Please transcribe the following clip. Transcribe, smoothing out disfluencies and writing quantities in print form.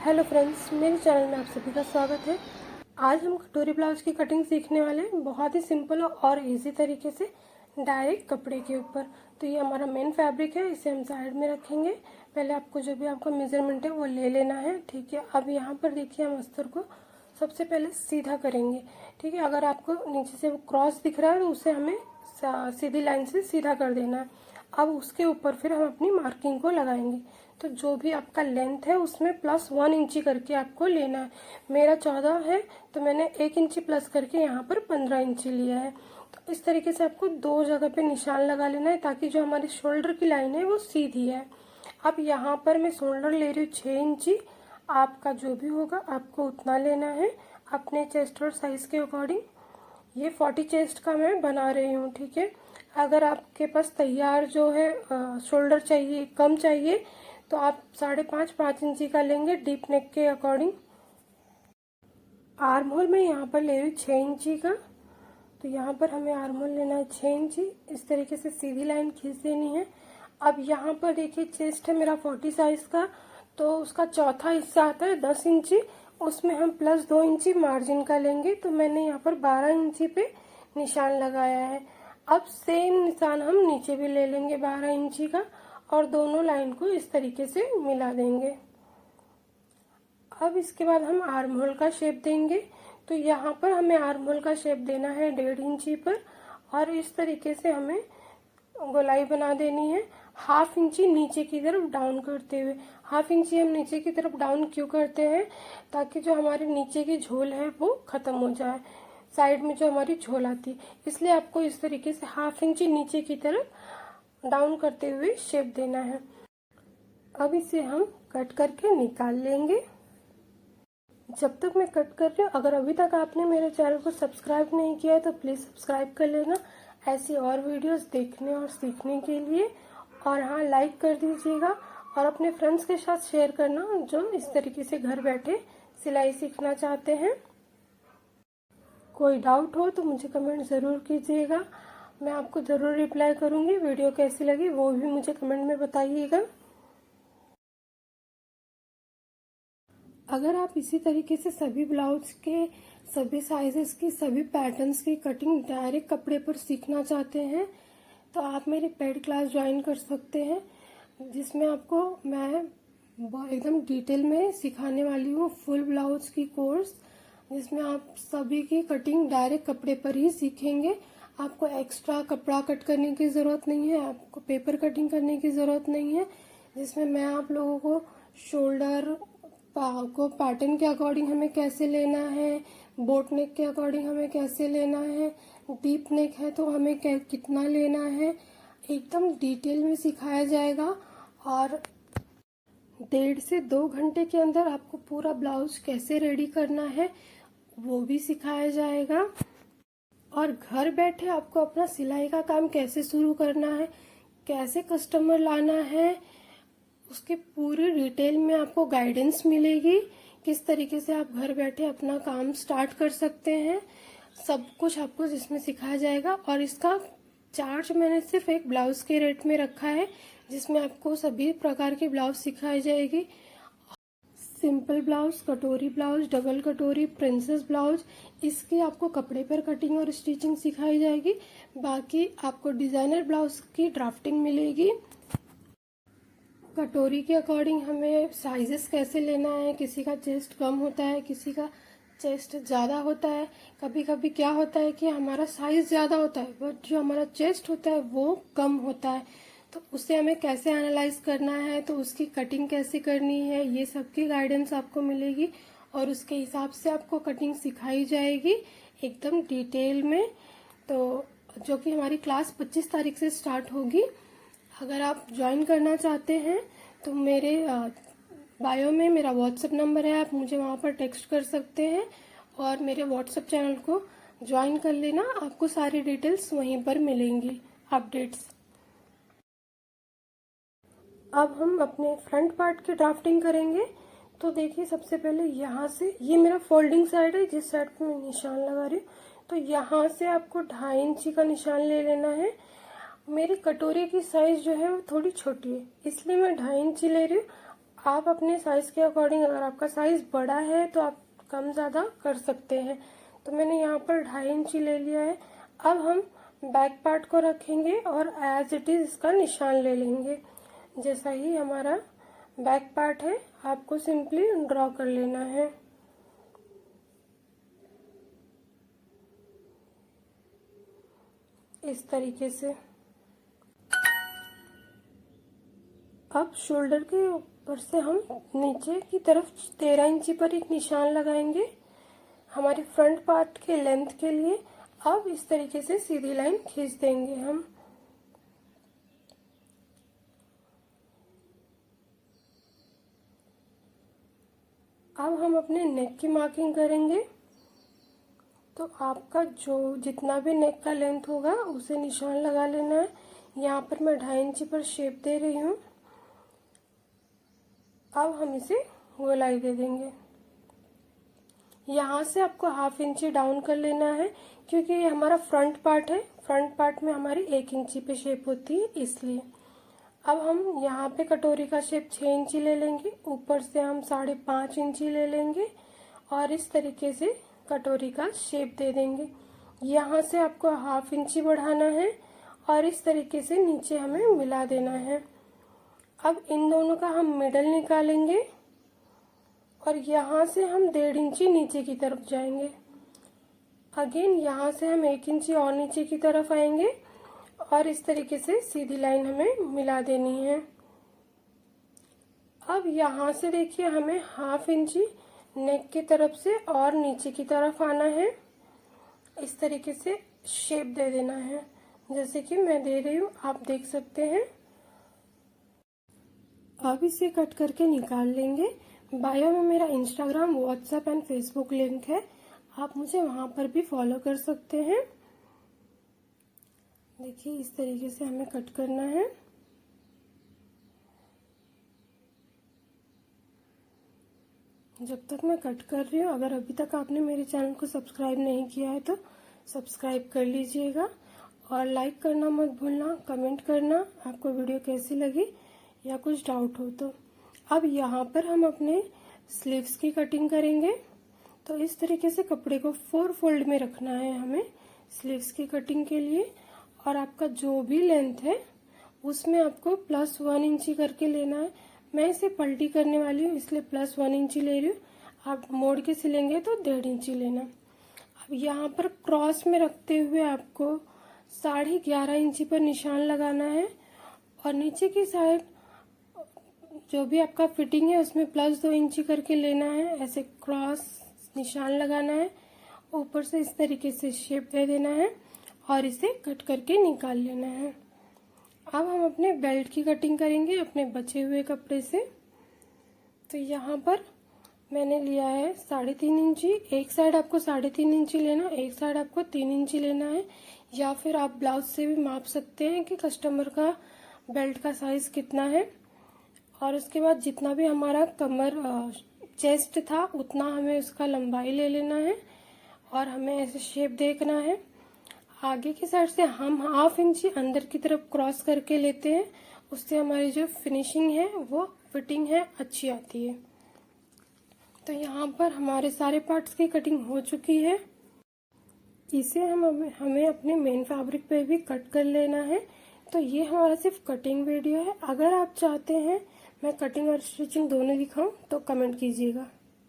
Hello friends, मेरे channel में आप सभी का स्वागत है। आज हम कटोरी ब्लाउज की कटिंग सीखने वाले हैं, बहुत ही सिंपल और इजी तरीके से, डायरेक्ट कपड़े के ऊपर। तो ये हमारा मेन फैब्रिक है, इसे हम साइड में रखेंगे। पहले आपको जो भी आपका मेजरमेंट है वो ले लेना है, ठीक है। अब यहाँ पर देखिए, हम अस्तर को सबसे पहले सीधा करेंगे, ठीक है। अगर आपको नीचे से क्रॉस दिख रहा है तो उसे हमें सीधी लाइन से सीधा कर देना है। अब उसके ऊपर फिर हम अपनी मार्किंग को लगाएंगे। तो जो भी आपका लेंथ है उसमें +1 इंची करके आपको लेना है। मेरा 14 है तो मैंने 1 इंची प्लस करके यहाँ पर 15 इंची लिया है। तो इस तरीके से आपको 2 जगह पे निशान लगा लेना है, ताकि जो हमारी शोल्डर की लाइन है वो सीधी है। अब यहाँ पर मैं शोल्डर ले रही हूँ 6 इंची। आपका जो भी होगा आपको उतना लेना है, अपने चेस्ट और साइज के अकॉर्डिंग। ये 40 चेस्ट का मैं बना रही हूँ, ठीक है। अगर आपके पास तैयार जो है शोल्डर चाहिए, कम चाहिए, तो आप 5.5 इंची का लेंगे डीप नेक के अकॉर्डिंग। आर्म होल में यहाँ पर ले रही हूँ 6 इंची का। तो यहाँ पर हमें आर्म होल लेना है 6 इंची। इस तरीके से सीधी लाइन खींच देनी है। अब यहाँ पर देखिए, चेस्ट है मेरा 40 साइज का, तो उसका चौथा हिस्सा आता है 10 इंची। उसमें हम +2 इंची मार्जिन का लेंगे। तो मैंने यहाँ पर 12 इंची पे निशान लगाया है। अब सेम निशान हम नीचे भी ले लेंगे 12 इंची का, और दोनों लाइन को इस तरीके से मिला देंगे। अब इसके बाद हम आर्म होल का शेप देंगे। तो यहाँ पर हमें आर्म होल का शेप देना है 1.5 इंची पर, और इस तरीके से हमें गोलाई बना देनी है 1/2 इंची नीचे की तरफ डाउन करते हुए। 1/2 इंची हम नीचे की तरफ डाउन क्यों करते हैं? ताकि जो हमारे नीचे की झोल है वो खत्म हो जाए, साइड में जो हमारी झोल आती है, इसलिए आपको इस तरीके से 1/2 इंची नीचे की तरफ डाउन करते हुए शेप देना है। अब इसे हम कट करके निकाल लेंगे। जब तक मैं कट कर रही हूँ, अगर अभी तक आपने मेरे चैनल को सब्सक्राइब नहीं किया है तो प्लीज़ सब्सक्राइब कर लेना, ऐसी और वीडियोस देखने और सीखने के लिए। और हाँ, लाइक कर दीजिएगा और अपने फ्रेंड्स के साथ शेयर करना, जो इस तरीके से घर बैठे सिलाई सीखना चाहते हैं। कोई डाउट हो तो मुझे कमेंट ज़रूर कीजिएगा, मैं आपको ज़रूर रिप्लाई करूँगी। वीडियो कैसी लगी वो भी मुझे कमेंट में बताइएगा। अगर आप इसी तरीके से सभी ब्लाउज के सभी साइजेस की, सभी पैटर्न्स की कटिंग डायरेक्ट कपड़े पर सीखना चाहते हैं तो आप मेरी पेड क्लास ज्वाइन कर सकते हैं, जिसमें आपको मैं एकदम डिटेल में सिखाने वाली हूँ फुल ब्लाउज की कोर्स, जिसमें आप सभी की कटिंग डायरेक्ट कपड़े पर ही सीखेंगे। आपको एक्स्ट्रा कपड़ा कट करने की ज़रूरत नहीं है, आपको पेपर कटिंग करने की ज़रूरत नहीं है, जिसमें मैं आप लोगों को शोल्डर को पैटर्न के अकॉर्डिंग हमें कैसे लेना है, बोट नेक के अकॉर्डिंग हमें कैसे लेना है, डीप नेक है तो हमें कितना लेना है, एकदम डिटेल में सिखाया जाएगा। और 1.5 से 2 घंटे के अंदर आपको पूरा ब्लाउज कैसे रेडी करना है वो भी सिखाया जाएगा। और घर बैठे आपको अपना सिलाई का काम कैसे शुरू करना है, कैसे कस्टमर लाना है, उसके पूरी डिटेल में आपको गाइडेंस मिलेगी। किस तरीके से आप घर बैठे अपना काम स्टार्ट कर सकते हैं, सब कुछ आपको इसमें सिखाया जाएगा। और इसका चार्ज मैंने सिर्फ एक ब्लाउज के रेट में रखा है, जिसमें आपको सभी प्रकार की ब्लाउज सिखाई जाएगी। सिंपल ब्लाउज, कटोरी ब्लाउज, डबल कटोरी, प्रिंसेस ब्लाउज, इसकी आपको कपड़े पर कटिंग और स्टिचिंग सिखाई जाएगी। बाकी आपको डिजाइनर ब्लाउज की ड्राफ्टिंग मिलेगी। कटोरी के अकॉर्डिंग हमें साइजेस कैसे लेना है, किसी का चेस्ट कम होता है, किसी का चेस्ट ज़्यादा होता है। कभी कभी क्या होता है कि हमारा साइज ज़्यादा होता है बट जो हमारा चेस्ट होता है वो कम होता है, तो उसे हमें कैसे एनालाइज करना है, तो उसकी कटिंग कैसे करनी है, ये सब की गाइडेंस आपको मिलेगी। और उसके हिसाब से आपको कटिंग सिखाई जाएगी एकदम डिटेल में। तो जो कि हमारी क्लास 25 तारीख से स्टार्ट होगी। अगर आप ज्वाइन करना चाहते हैं तो मेरे बायो में मेरा व्हाट्सएप नंबर है, आप मुझे वहाँ पर टेक्स्ट कर सकते हैं और मेरे व्हाट्सएप चैनल को ज्वाइन कर लेना। आपको सारी डिटेल्स वहीं पर मिलेंगी, अपडेट्स। अब हम अपने फ्रंट पार्ट की ड्राफ्टिंग करेंगे। तो देखिए, सबसे पहले यहाँ से, ये मेरा फोल्डिंग साइड है, जिस साइड पे मैं निशान लगा रही हूँ, तो यहाँ से आपको 2.5 इंची का निशान ले लेना है। मेरी कटोरी की साइज जो है वो थोड़ी छोटी है, इसलिए मैं 2.5 इंची ले रही हूँ। आप अपने साइज के अकॉर्डिंग, अगर आपका साइज बड़ा है तो आप कम ज़्यादा कर सकते हैं। तो मैंने यहाँ पर 2.5 इंची ले लिया है। अब हम बैक पार्ट को रखेंगे और एज इट इज़ इसका निशान ले लेंगे। जैसा ही हमारा बैक पार्ट है आपको सिंपली ड्रॉ कर लेना है। इस तरीके से। अब शोल्डर के ऊपर से हम नीचे की तरफ 13 इंची पर एक निशान लगाएंगे हमारे फ्रंट पार्ट के लेंथ के लिए। अब इस तरीके से सीधी लाइन खींच देंगे हम। अब हम अपने नेक की मार्किंग करेंगे। तो आपका जो जितना भी नेक का लेंथ होगा उसे निशान लगा लेना है। यहाँ पर मैं 2.5 इंची पर शेप दे रही हूँ। अब हम इसे गोलाई दे देंगे। यहाँ से आपको 1/2 इंची डाउन कर लेना है, क्योंकि ये हमारा फ्रंट पार्ट है। फ्रंट पार्ट में हमारी 1 इंची पे शेप होती है, इसलिए। अब हम यहाँ पे कटोरी का शेप 6 इंची ले लेंगे। ऊपर से हम 5.5 इंची ले लेंगे और इस तरीके से कटोरी का शेप दे देंगे। यहाँ से आपको 1/2 इंची बढ़ाना है और इस तरीके से नीचे हमें मिला देना है। अब इन दोनों का हम मिडल निकालेंगे और यहाँ से हम 1.5 इंची नीचे की तरफ जाएंगे। अगेन यहाँ से हम 1 इंची और नीचे की तरफ आएंगे और इस तरीके से सीधी लाइन हमें मिला देनी है। अब यहाँ से देखिए हमें 1/2 इंची नेक की तरफ से और नीचे की तरफ आना है। इस तरीके से शेप दे देना है, जैसे कि मैं दे रही हूँ, आप देख सकते हैं। अब इसे कट करके निकाल लेंगे। बायो में मेरा Instagram, WhatsApp and Facebook link है, आप मुझे वहां पर भी फॉलो कर सकते हैं। देखिए इस तरीके से हमें कट करना है। जब तक मैं कट कर रही हूँ, अगर अभी तक आपने मेरे चैनल को सब्सक्राइब नहीं किया है तो सब्सक्राइब कर लीजिएगा और लाइक करना मत भूलना, कमेंट करना आपको वीडियो कैसी लगी या कुछ डाउट हो तो। अब यहाँ पर हम अपने स्लीव्स की कटिंग करेंगे। तो इस तरीके से कपड़े को 4 फोल्ड में रखना है हमें स्लीव्स की कटिंग के लिए। और आपका जो भी लेंथ है उसमें आपको +1 इंची करके लेना है। मैं इसे पलटी करने वाली हूँ, इसलिए +1 इंची ले रही हूँ। आप मोड़ के सिलेंगे तो 1.5 इंची लेना। अब यहाँ पर क्रॉस में रखते हुए आपको 11.5 इंची पर निशान लगाना है और नीचे की साइड जो भी आपका फिटिंग है उसमें +2 इंची करके लेना है। ऐसे क्रॉस निशान लगाना है, ऊपर से इस तरीके से शेप दे देना है और इसे कट करके निकाल लेना है। अब हम अपने बेल्ट की कटिंग करेंगे अपने बचे हुए कपड़े से। तो यहाँ पर मैंने लिया है 3.5 इंची। एक साइड आपको 3.5 इंची लेना, एक साइड आपको 3 इंची लेना है। या फिर आप ब्लाउज से भी माप सकते हैं कि कस्टमर का बेल्ट का साइज कितना है। और उसके बाद जितना भी हमारा कमर चेस्ट था उतना हमें उसका लंबाई ले लेना है और हमें ऐसे शेप देखना है। आगे की साइड से हम 1/2 इंची अंदर की तरफ क्रॉस करके लेते हैं, उससे हमारी जो फिनिशिंग है वो फिटिंग है अच्छी आती है। तो यहाँ पर हमारे सारे पार्ट्स की कटिंग हो चुकी है। इसे हमें अपने मेन फैब्रिक पे भी कट कर लेना है। तो ये हमारा सिर्फ कटिंग वीडियो है। अगर आप चाहते हैं मैं कटिंग और स्टिचिंग दोनों दिखाऊं तो कमेंट कीजिएगा।